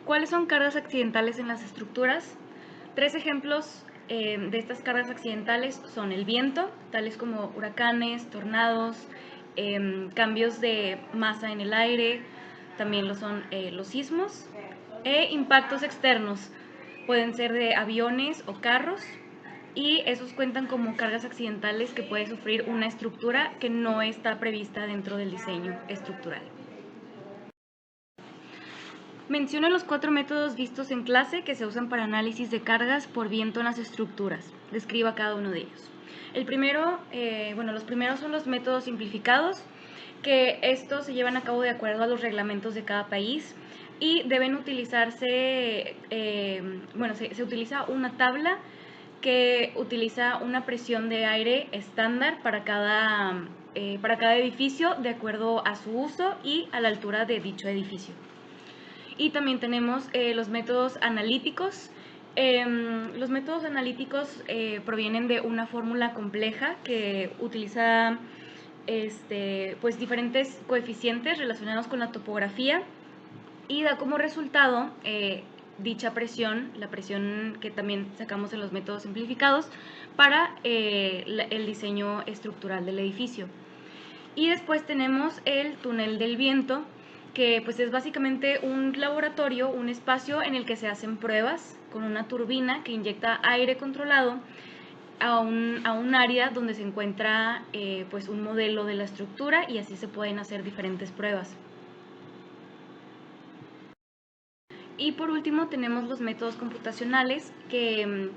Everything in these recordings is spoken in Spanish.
¿Cuáles son cargas accidentales en las estructuras? Tres ejemplos de estas cargas accidentales son el viento, tales como huracanes, tornados, cambios de masa en el aire, también lo son los sismos, e impactos externos, pueden ser de aviones o carros, y esos cuentan como cargas accidentales que puede sufrir una estructura que no está prevista dentro del diseño estructural. Menciona los 4 métodos vistos en clase que se usan para análisis de cargas por viento en las estructuras. Describa cada uno de ellos. Los primeros son los métodos simplificados, que estos se llevan a cabo de acuerdo a los reglamentos de cada país y deben utilizarse, se utiliza una tabla que utiliza una presión de aire estándar para cada edificio de acuerdo a su uso y a la altura de dicho edificio. Y también tenemos los métodos analíticos. Los métodos analíticos provienen de una fórmula compleja que utiliza diferentes coeficientes relacionados con la topografía y da como resultado dicha presión, la presión que también sacamos en los métodos simplificados, para el diseño estructural del edificio. Y después tenemos el túnel del viento, que pues es básicamente un laboratorio, un espacio en el que se hacen pruebas con una turbina que inyecta aire controlado a un área donde se encuentra un modelo de la estructura, y así se pueden hacer diferentes pruebas. Y por último tenemos los métodos computacionales, que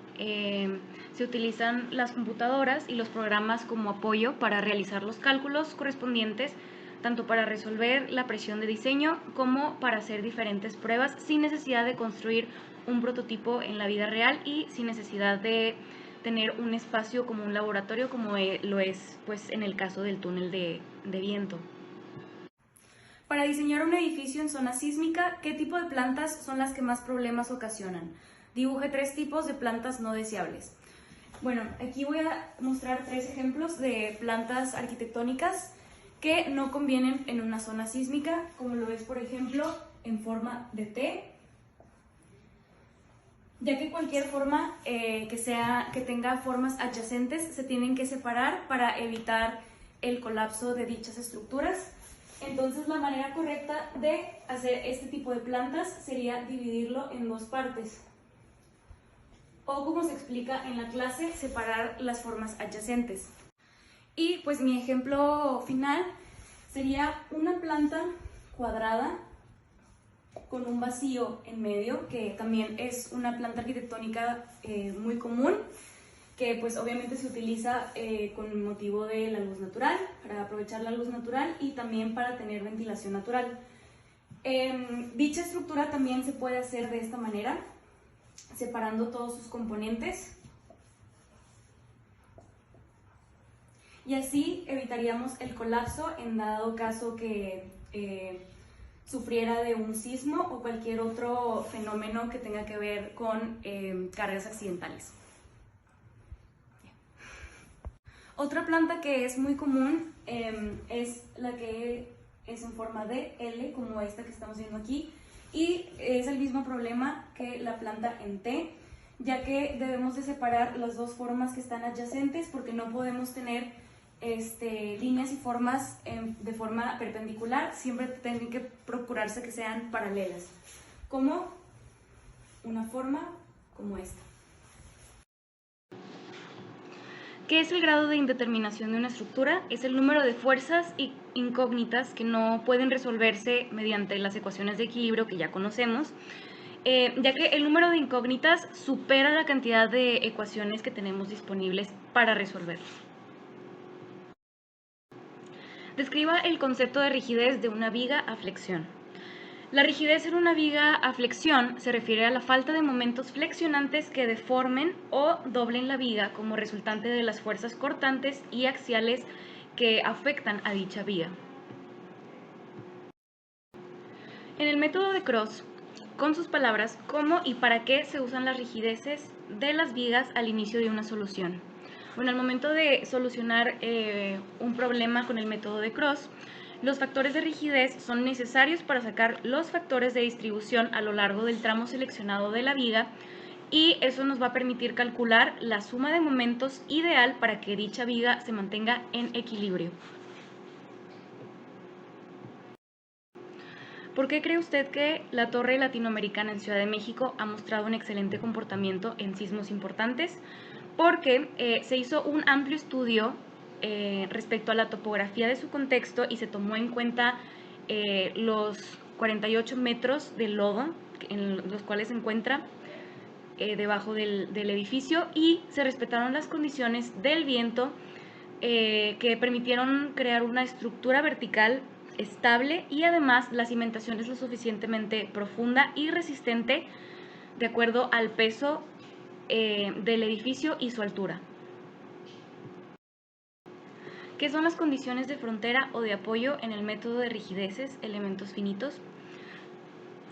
se utilizan las computadoras y los programas como apoyo para realizar los cálculos correspondientes, tanto para resolver la presión de diseño como para hacer diferentes pruebas sin necesidad de construir un prototipo en la vida real y sin necesidad de tener un espacio como un laboratorio, como lo es pues en el caso del túnel de viento. Para diseñar un edificio en zona sísmica, ¿qué tipo de plantas son las que más problemas ocasionan? Dibuje 3 tipos de plantas no deseables. Bueno, aquí voy a mostrar 3 ejemplos de plantas arquitectónicas que no convienen en una zona sísmica, como lo es, por ejemplo, en forma de T, ya que cualquier forma que tenga formas adyacentes se tienen que separar para evitar el colapso de dichas estructuras. Entonces, la manera correcta de hacer este tipo de plantas sería dividirlo en 2 partes. O, como se explica en la clase, separar las formas adyacentes. Y pues mi ejemplo final sería una planta cuadrada con un vacío en medio, que también es una planta arquitectónica muy común, que pues obviamente se utiliza con motivo de la luz natural, para aprovechar la luz natural y también para tener ventilación natural. Dicha estructura también se puede hacer de esta manera, separando todos sus componentes, y así evitaríamos el colapso en dado caso que sufriera de un sismo o cualquier otro fenómeno que tenga que ver con cargas accidentales. Otra planta que es muy común es la que es en forma de L, como esta que estamos viendo aquí, y es el mismo problema que la planta en T, ya que debemos de separar las 2 formas que están adyacentes, porque no podemos tener líneas y formas de forma perpendicular, siempre tienen que procurarse que sean paralelas, como una forma como esta. ¿Qué es el grado de indeterminación de una estructura? Es el número de fuerzas incógnitas que no pueden resolverse mediante las ecuaciones de equilibrio que ya conocemos, ya que el número de incógnitas supera la cantidad de ecuaciones que tenemos disponibles para resolverlo. Describa el concepto de rigidez de una viga a flexión. La rigidez en una viga a flexión se refiere a la falta de momentos flexionantes que deformen o doblen la viga como resultante de las fuerzas cortantes y axiales que afectan a dicha viga. En el método de Cross, con sus palabras, ¿cómo y para qué se usan las rigideces de las vigas al inicio de una solución? Bueno, al momento de solucionar un problema con el método de Cross, Los factores de rigidez son necesarios para sacar los factores de distribución a lo largo del tramo seleccionado de la viga, y eso nos va a permitir calcular la suma de momentos ideal para que dicha viga se mantenga en equilibrio. ¿Por qué cree usted que la Torre Latinoamericana en Ciudad de México ha mostrado un excelente comportamiento en sismos importantes? Porque se hizo un amplio estudio respecto a la topografía de su contexto y se tomó en cuenta los 48 metros de lodo en los cuales se encuentra debajo del edificio, y se respetaron las condiciones del viento que permitieron crear una estructura vertical estable, y además la cimentación es lo suficientemente profunda y resistente de acuerdo al peso del edificio y su altura. ¿Qué son las condiciones de frontera o de apoyo en el método de rigideces, elementos finitos?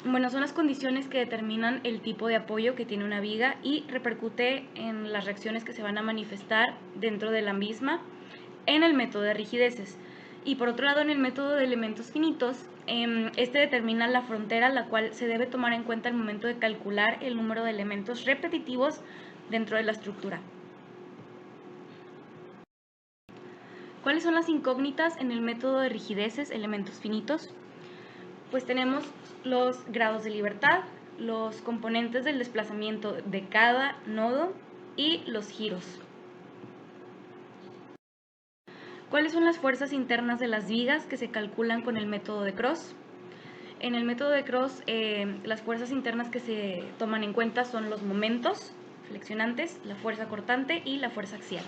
Bueno, son las condiciones que determinan el tipo de apoyo que tiene una viga y repercute en las reacciones que se van a manifestar dentro de la misma en el método de rigideces. Y por otro lado, en el método de elementos finitos, este determina la frontera, la cual se debe tomar en cuenta al momento de calcular el número de elementos repetitivos dentro de la estructura. ¿Cuáles son las incógnitas en el método de rigideces, elementos finitos? Pues tenemos los grados de libertad, los componentes del desplazamiento de cada nodo y los giros. ¿Cuáles son las fuerzas internas de las vigas que se calculan con el método de Cross? En el método de Cross, las fuerzas internas que se toman en cuenta son los momentos flexionantes, la fuerza cortante y la fuerza axial.